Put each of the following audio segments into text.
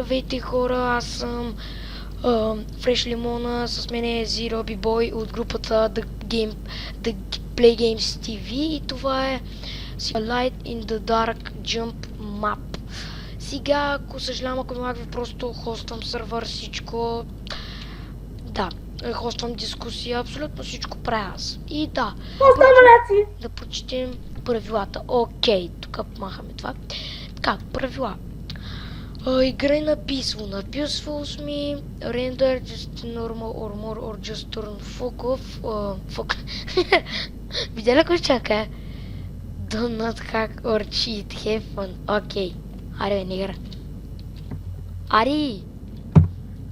Здравейте хора, аз съм Фреш Лимона, с мен е Zero Boy от групата The Play Games TV и това е Light in the Dark Jump Map. Сега, ако съжалявам, ако налагам, просто хоствам сървър, всичко. Да, хоствам дискусия, абсолютно всичко правя аз. И да, да прочетем правилата. Окей, тук махаме това. Така, правила. Играй на peaceful. На peaceful сме render just normal or more or just turn fuck off. Fuck. Видя ли кой чака? Do not hack or cheat. Have fun. Окей. Аре, бе, негър. Ари!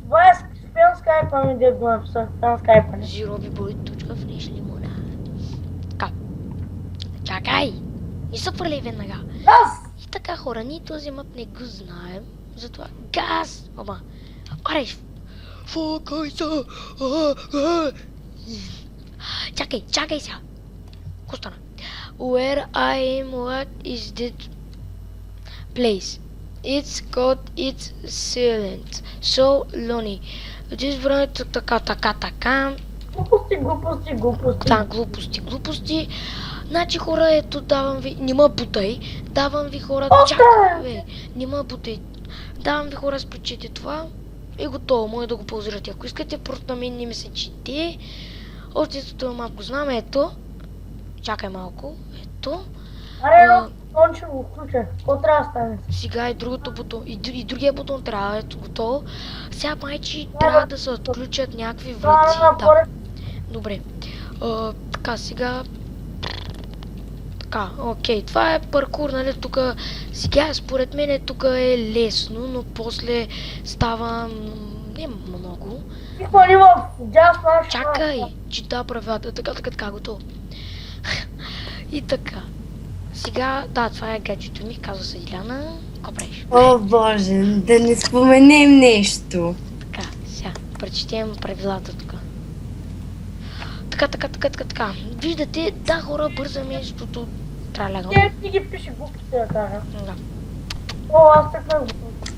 Това е спен скайпа ми, де го написа. Спен скайпа не. zerobiboy.freshlimola. Така. Чакай! Не се хвърляй веднага. Аз! И така хора, ние този мап не го знаем. Затова газ! Оба! Аре! Фокай се! Чакай сега! Ко стана? Where I am, what is that place? It's got its silent. So lonely. This времето така. Глупости. Да, глупости. Значи хора, ето давам ви... Нима бутай. Давам ви хора... Чакай, бе. Нима бутай. Давам ви хора, спречете това. И готово, може да го ползирате. Ако искате, просто на мен не ми се чете. Още това малко знам, ето. Чакай малко. Ето. Аре, он ще го включа. Какво трябва да стане? Сега и другото бутон. И другия бутон трябва, ето готово. Сега майчи трябва да се отключат някакви врати. Да. Добре. Така, сега... Така, окей, това е паркур, нали, тук... Сега, според мен, тук е лесно, но после става... не много. Ти хвали в дясна. Чакай, чита правилата, така, готово. И така. Сега, да, това е гаджето ми, казва се Иляна. Какво правиш? О боже, да не споменем нещо. Така, сега, прочетем правилата тук. Така. Виждате, да, хора, бързаме, защото трябва да лягам. Ти ги пише глупости да кажа. Да. О, аз така глупости.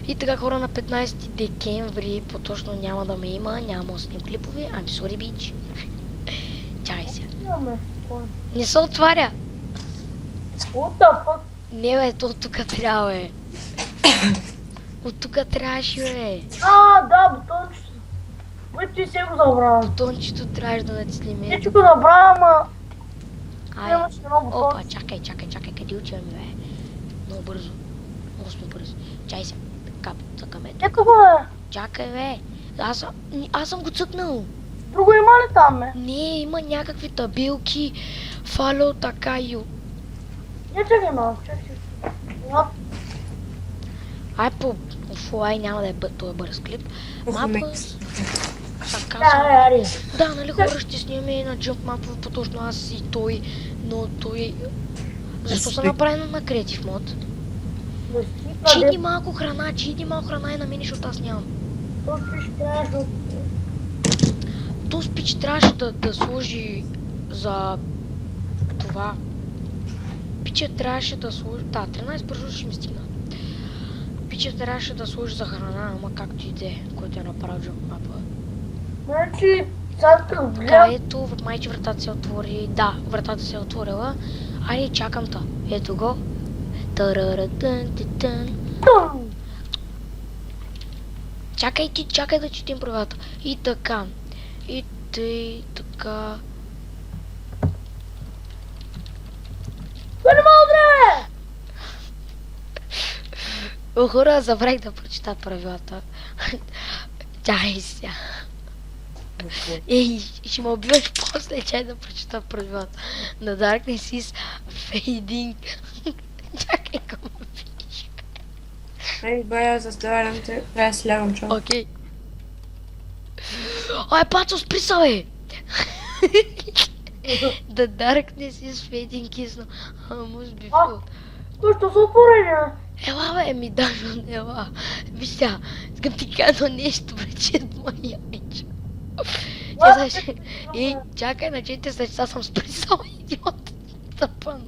И така хора, на 15 декември, по-точно няма да ме има, няма устни клипове, I'm sorry bitch. Чакай сега. Имаме. Не се отваря! What the fuck? Не бе, то от тук трябва бе. От тук трябваше бе. Да, бутончето. Бе, ти се го забравя. Бутончето трябваше да натиснем. Ти че го забравя, ама... Ай, Нямаш едно бутон. опа, чакай, къде отиваме бе? Много бързо. Много сме бързо. Чай се. Така ме. Нека бе. Чакай бе. Аз съм го цъкнал. Друго има ли там, бе? Не, има някакви табелки. Follow така ю. Не чакай малко, чакай. Ай ай няма да е този бърз клип. Мапа. Така Ари. да, нали хора, ще снимаме на джъмп мапове, по-точно аз и той, но той... Защо са направено на креатив мод? Чини малко храна и на мен, защото аз нямам. То спич трябваше да сложи за това. Пича трябваше да сложи... Да, 13 бързо ще ми стигна. Пича трябваше да сложи за храна, ама както и де, който е направил джъмп мапа. Значи, сега като Така, ето, майче вратата се отвори. Да, вратата се е отворила. Айде, чакам та. Ето го. Чакай да четим правилата. И така. И така. О, хора, забравих да прочита правилата. Чакай сега. Ей, ще ме убиваш после, чай да прочита правилата. На Darkness is fading. Чакай, какво ме видиш? Ей, бая, заставям те, трябва да си лягам чак. Окей. Ай, пацо, спри се, бе! The Darkness is fading is almost before. Защо са отворени? Ела, бе, ми даже ела. Виж сега, искам ти казва нещо, бе, че е моя яйчо. Ей, чакай, на 4 сега съм сприсал, идиот. Тъпан.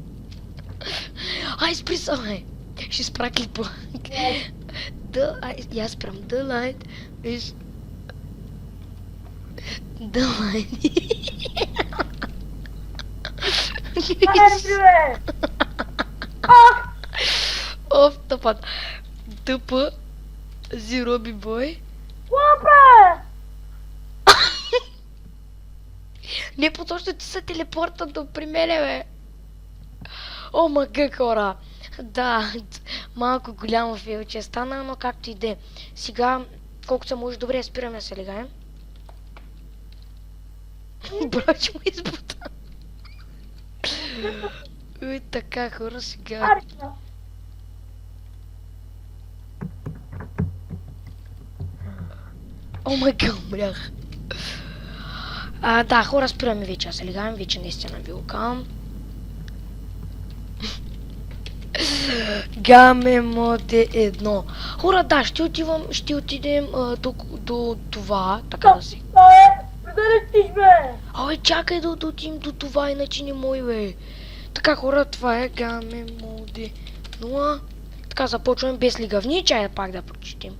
Ай, сприсал, бе. Ще спра клипа. Yes. И аз спрям. The light is... The light... Хайде, бе! Ах! Оф, тъпът. Тъпа. Зироби бой. Какво прави? Не поточно ти се телепорта до при мене, бе. О, мъга, хора. Да, малко голямо фейлче стана, но както и де. Сега, колкото се може, добре, спираме се легаем. Брач му избута. Ой, така, хора, сега. Арица. О, мъга, умрях. Да, хора, спираме вече, се легаем, вече наистина ви го казвам. Гаме моде 1. Хора, да, ще отидем до това, така да се. Да летиш, бе! Абе, чакай да отидем до това, иначе не мой, бе. Така, хора, това е гаме моде 0. Така, започваме без лигавни, чай пак да прочетим.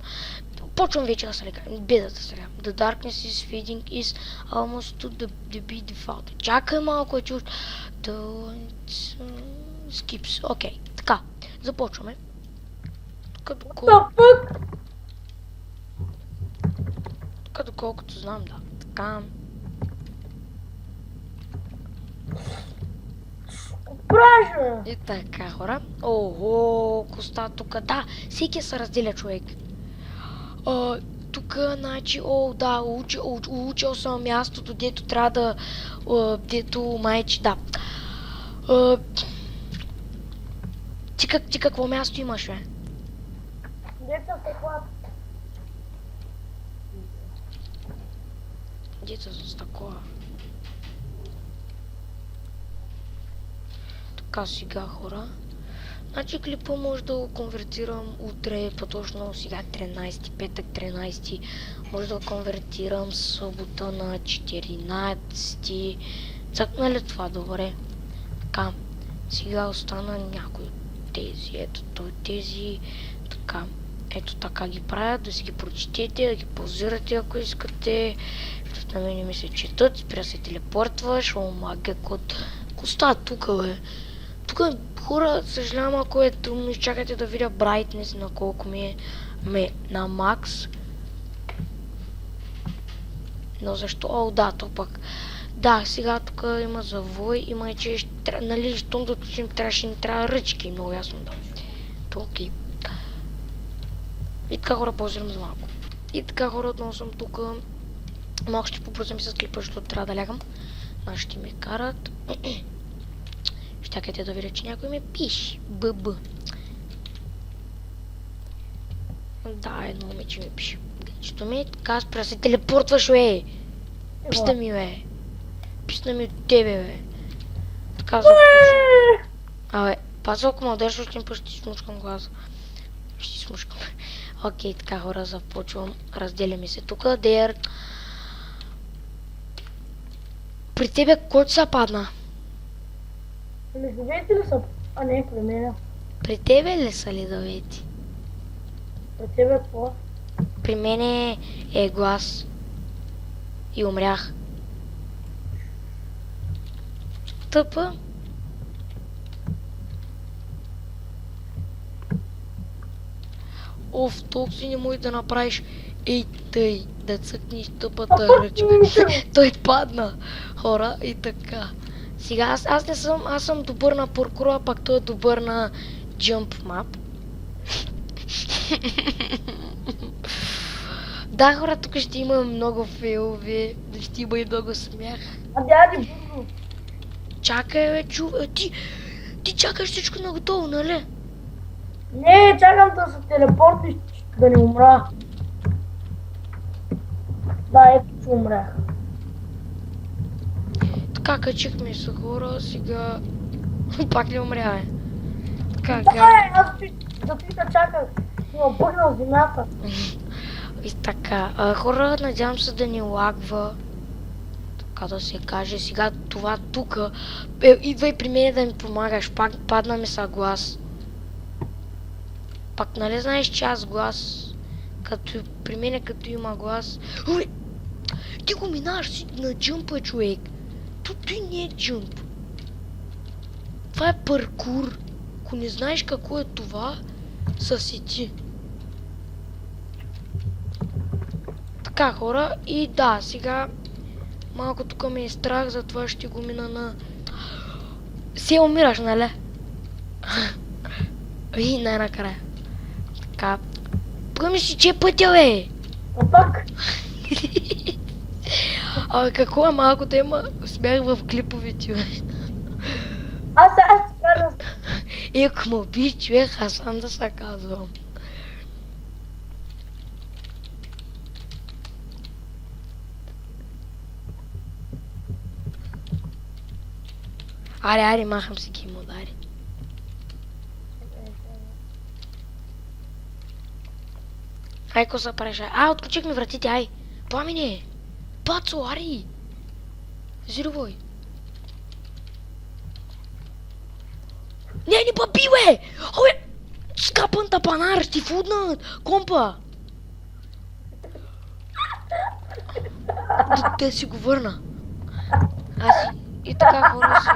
Почвам вече да се легаем, без да се легаем. The darkness is fading is almost to the be default. Чакай малко, е чуш. Skips, окей. Така, започваме. Тук доколкото знам, да. Така. Пража! И така, хора. Ого, коста тук. Да, всеки се разделя, човек. Тук, значи, да, учил съм мястото, дето трябва да, дето майче, да. Ти какво място имаш, бе? Деца се хват. Деца с такова. Така сега, хора. Значи клипа може да го конвертирам утре, по-точно сега 13, петък 13. Може да го конвертирам събота на 14. Цъкна ли това? Добре. Така. Сега остана някой от тези. Ето той тези. Така. Ето така ги правя, да си ги прочетете, да ги паузирате, ако искате. Защото на мен не ми се четат, спира се телепортваш. О, мага, коста тук, бе. Тук хора, съжалявам, ако е трудно, изчакайте да видя брайтнес на колко ми е на макс. Но защо? О, да, то пък. Да, сега тук има завой, има и че, нали, щом да отключим, ни трябва ръчки, много ясно, да. То окей. И така, хора, ползвам за малко. И така, хора, отново съм тук. Малко ще побързам с клипа, защото трябва да лягам. Нашите ме карат. Чакайте да видя, че някой ме пише. ББ. Да, едно момиче ми пише. Гъчето ми, така спря се телепортваш, бе. Писна ми, бе. Писна ми от тебе, бе. Така започвам. Абе, паза, ако ме удържаш, още път ще смушкам гласа. Ще смушкам. Окей, така, хора, започвам. Разделяме се тук. Дер. При тебе, който са падна? Ледовете ли са? А не, при мен. При тебе ли са ледовете? При тебе какво? При мене е глас. И умрях. Тъпа. Оф, толкова си не може да направиш. Ей, тъй, да цъкнеш тъпата ръчка. Той падна, хора, и така. Сега аз съм добър на паркура, а пак той е добър на jump map. Да, хора, тук ще има много фейлове, ще има и много смях. А дяди бързо. Чакай, бе, ти чакаш всичко наготово, нали? Не, чакам да се телепортиш, да не умра. Да, ето че умрях. Така, качихме се, хора, сега... Пак ли умря, бе? Така, Аз за твита чаках. Но бъгнал земята. И така, хора, надявам се да ни лагва. Така да се каже, сега това тука. Идвай при мен да ми помагаш, пак падна ми са глас. Пак нали знаеш, че аз глас, като при мене като има глас... Уй! Ти го минаваш си на джъмпа, човек. Той не е джъмп. Това е паркур. Ако не знаеш какво е това, съсети. Така, хора, и да, сега малко тук ме е страх, затова ще го мина на... Се умираш, нали? И най-накрая. Така. Помниш си, че е пътя, бе? А пак? Абе, какво е малко да има смях в клиповете, бе? Аз ти кажа. И ако ме убиш човек, аз сам да се казвам. Аре, махам си геймо, аре. Ай, какво се правиш? Отключих ми вратите, ай! Пламене! Пацо, ари! Зировой! Не баби, бе! Абе! Скапан тапанар, ще ти фуднат! Компа! Те си го върна. Аз и така хора са.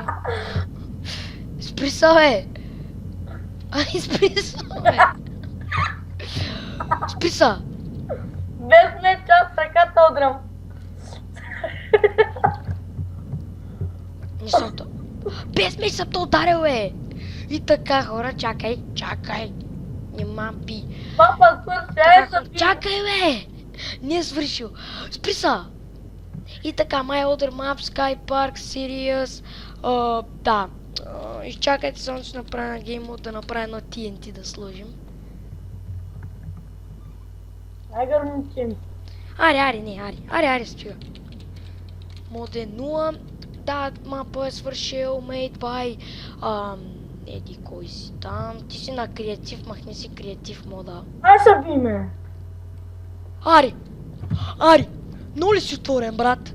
Спри са, бе! Ай, спри са, бе! Спри са! Без мен час така те удрям. Не съм то. Без мен съм те ударил, бе! И така, хора, чакай. Нема би. Папа, свърши, са пи. Чакай, бе! Не е свършил. Спри са! И така, My Other Map, Sky Park, Sirius. Да. Изчакайте само, че направя на Game Mode да направя едно TNT да сложим. Ай, гърничим. Аре, стига. Моде 0. Да, мапа е свършил, made by... Еди, кой си там? Ти си на креатив, махни си креатив мода. Ай, са би ме. Ари! Но ли си отворен, брат?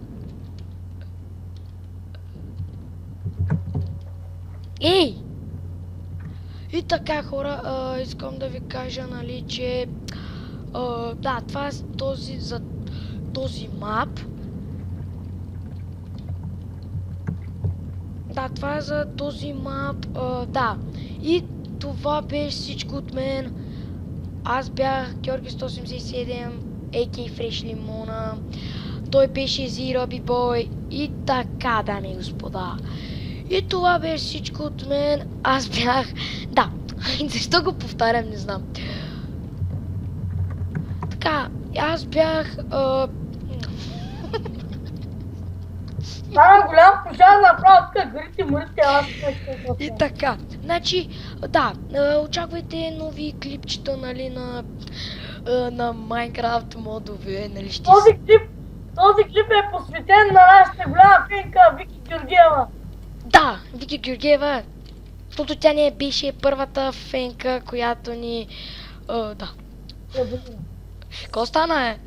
Ей! И така, хора, искам да ви кажа, нали, че... да, това е за този мап. Да, това е за този мап, да. И това беше всичко от мен. Аз бях Георги 187, AK Fresh Limona. Той беше Zero Boy и така, дами и господа. И това беше всичко от мен. Аз бях... Да, защо го повтарям, не знам. Така, аз бях... Голям пожар направо тук, горите, морите, аз нещо. И така, значи, да, очаквайте нови клипчета, нали, на Minecraft модове, нали, ще... Този клип е посветен на нашата голяма фенка Вики Георгиева. Да, Вики Георгиева, защото тя не беше първата фенка, която ни... да. Какво стана, е?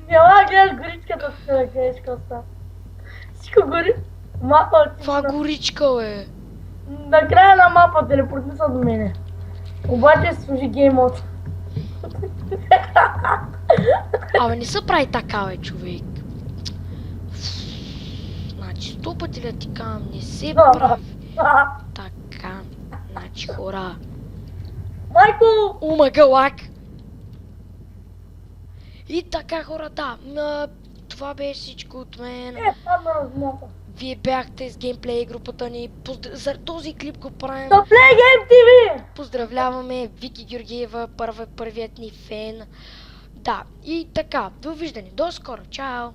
Няма гледаш горичката си да гледаш какво стана. Всичко гори. Мапа отива. Това горичка, бе. На края на мапа телепортни са до мене. Обаче се служи гейм мод. Абе, не се прави така, бе, човек. Значи, 100 пъти да ти казвам, не се прави така. Значи, хора. Майко! Омага лак! И така, хора, да. Това беше всичко от мен. Падна размята. Вие бяхте с геймплей групата ни. За този клип го правим. The Play Game TV! Поздравляваме Вики Георгиева, първият ни фен. Да, и така, довиждане, до скоро, чао!